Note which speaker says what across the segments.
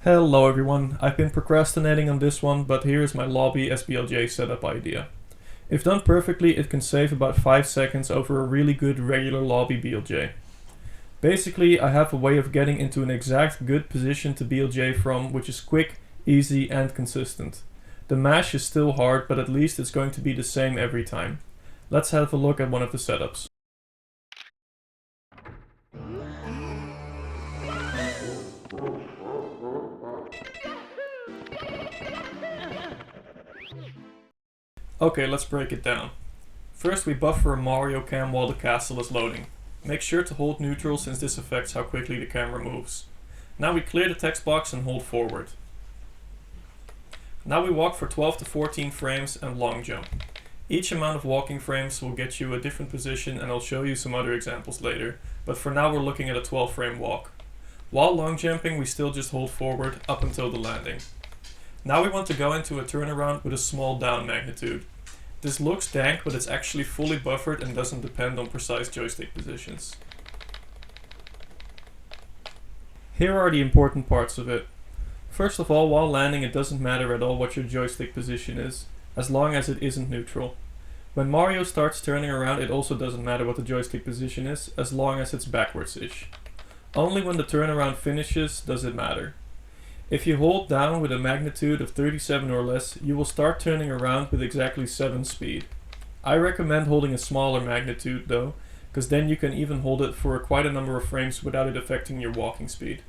Speaker 1: Hello everyone, I've been procrastinating on this one, but here is my lobby SBLJ setup idea. If done perfectly, it can save about 5 seconds over a really good regular lobby BLJ. Basically, I have a way of getting into an exact good position to BLJ from, which is quick, easy and consistent. The mash is still hard, but at least it's going to be the same every time. Let's have a look at one of the setups. Okay, let's break it down. First we buffer a Mario cam while the castle is loading. Make sure to hold neutral since this affects how quickly the camera moves. Now we clear the text box and hold forward. Now we walk for 12 to 14 frames and long jump. Each amount of walking frames will get you a different position and I'll show you some other examples later, but for now we're looking at a 12 frame walk. While long jumping we still just hold forward up until the landing. Now we want to go into a turnaround with a small down magnitude. This looks dank, but it's actually fully buffered and doesn't depend on precise joystick positions. Here are the important parts of it. First of all, while landing it doesn't matter at all what your joystick position is, as long as it isn't neutral. When Mario starts turning around it also doesn't matter what the joystick position is, as long as it's backwards-ish. Only when the turnaround finishes does it matter. If you hold down with a magnitude of 37 or less, you will start turning around with exactly 7 speed. I recommend holding a smaller magnitude though, because then you can even hold it for quite a number of frames without it affecting your walking speed.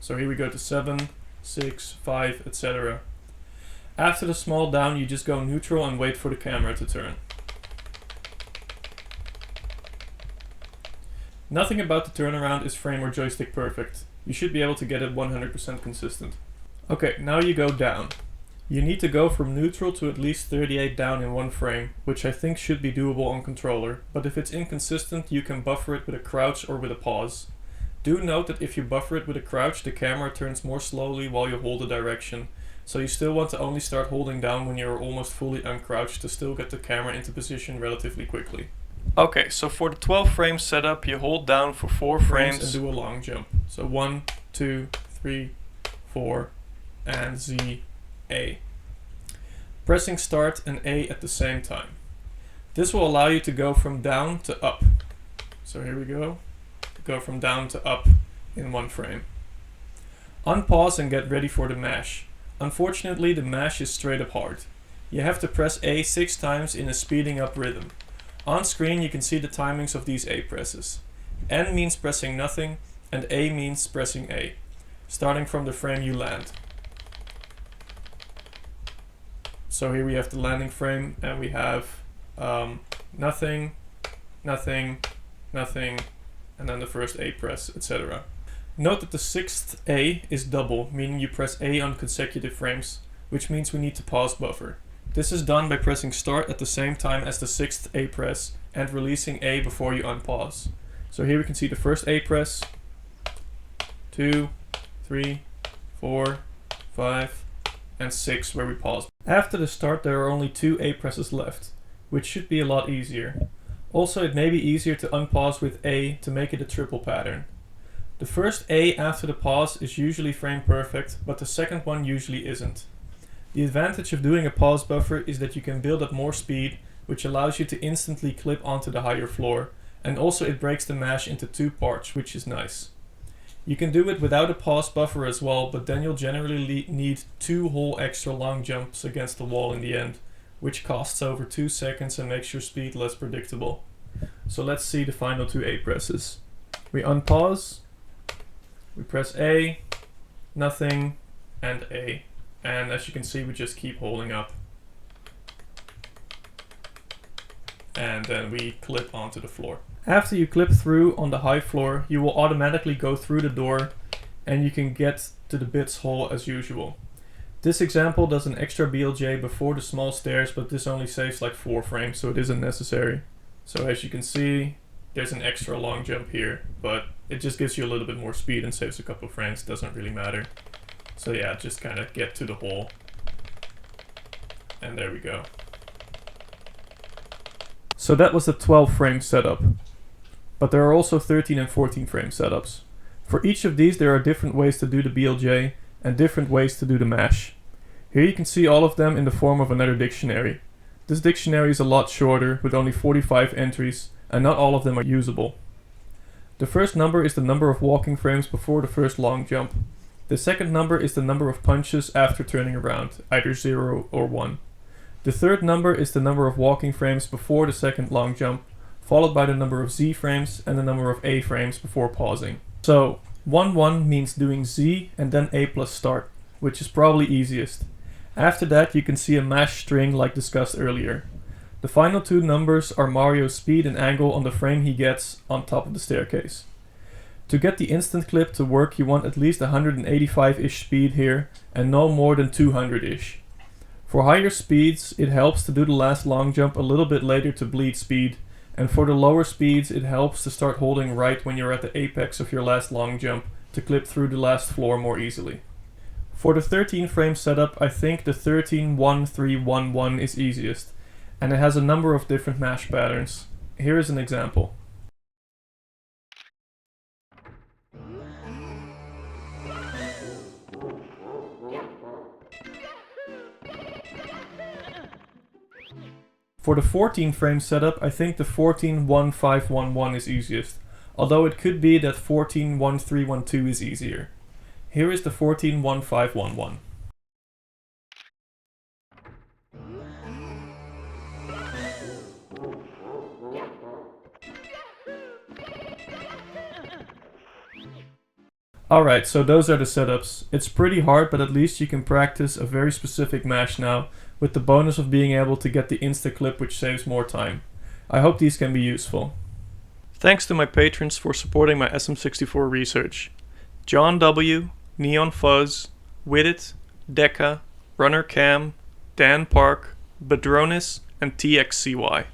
Speaker 1: So here we go to 7, 6, 5, etc. After the small down you just go neutral and wait for the camera to turn. Nothing about the turnaround is frame or joystick perfect. You should be able to get it 100% consistent. Okay, now you go down. You need to go from neutral to at least 38 down in one frame, which I think should be doable on controller, but if it's inconsistent you can buffer it with a crouch or with a pause. Do note that if you buffer it with a crouch, the camera turns more slowly while you hold the direction, so you still want to only start holding down when you're almost fully uncrouched to still get the camera into position relatively quickly. Okay, so for the 12 frame setup you hold down for 4 frames and do a long jump. So 1, 2, 3, 4 and Z, A. Pressing start and A at the same time. This will allow you to go from down to up. So here we go. Go from down to up in one frame. Unpause and get ready for the mash. Unfortunately the mash is straight up hard. You have to press A 6 times in a speeding up rhythm. On screen you can see the timings of these A presses. N means pressing nothing and A means pressing A, starting from the frame you land. So here we have the landing frame and we have nothing, nothing, nothing, and then the first A press, etc. Note that the 6th A is double, meaning you press A on consecutive frames, which means we need to pause buffer. This is done by pressing start at the same time as the 6th A press and releasing A before you unpause. So here we can see the first A press, 2, 3, 4, 5, and 6 where we pause. After the start there are only 2 A presses left, which should be a lot easier. Also it may be easier to unpause with A to make it a triple pattern. The first A after the pause is usually frame perfect, but the second one usually isn't. The advantage of doing a pause buffer is that you can build up more speed, which allows you to instantly clip onto the higher floor, and also it breaks the mash into 2 parts, which is nice. You can do it without a pause buffer as well, but then you'll generally need 2 whole extra long jumps against the wall in the end, which costs over 2 seconds and makes your speed less predictable. So let's see the final 2 A presses. We unpause, we press A, nothing, and A. And as you can see we just keep holding up. And then we clip onto the floor. After you clip through on the high floor, you will automatically go through the door and you can get to the bits hole as usual. This example does an extra BLJ before the small stairs, but this only saves like 4 frames, so it isn't necessary. So as you can see, there's an extra long jump here, but it just gives you a little bit more speed and saves a couple of frames, doesn't really matter. So yeah, just kind of get to the hole. And there we go. So that was the 12 frame setup. But there are also 13 and 14 frame setups. For each of these there are different ways to do the BLJ, and different ways to do the mash. Here you can see all of them in the form of another dictionary. This dictionary is a lot shorter, with only 45 entries, and not all of them are usable. The first number is the number of walking frames before the first long jump. The second number is the number of punches after turning around, either 0 or 1. The third number is the number of walking frames before the second long jump, followed by the number of Z frames and the number of A frames before pausing. So, 1-1 means doing Z and then A plus start, which is probably easiest. After that you can see a mash string like discussed earlier. The final two numbers are Mario's speed and angle on the frame he gets on top of the staircase. To get the instant clip to work you want at least 185-ish speed here and no more than 200-ish. For higher speeds it helps to do the last long jump a little bit later to bleed speed, and for the lower speeds it helps to start holding right when you're at the apex of your last long jump to clip through the last floor more easily. For the 13 frame setup I think the 13-1-3-1-1 is easiest, and it has a number of different mash patterns. Here is an example. For the 14 frame setup I think the 14-1-5-1-1 is easiest, although it could be that 14-1-3-1-2 is easier. Here is the 14-1-5-1-1. Alright, so those are the setups. It's pretty hard, but at least you can practice a very specific mash now, with the bonus of being able to get the insta-clip which saves more time. I hope these can be useful. Thanks to my patrons for supporting my SM64 research. John W., Neon Fuzz, Widit, Deca, Runner Cam, Dan Park, Badronis, and TXCY.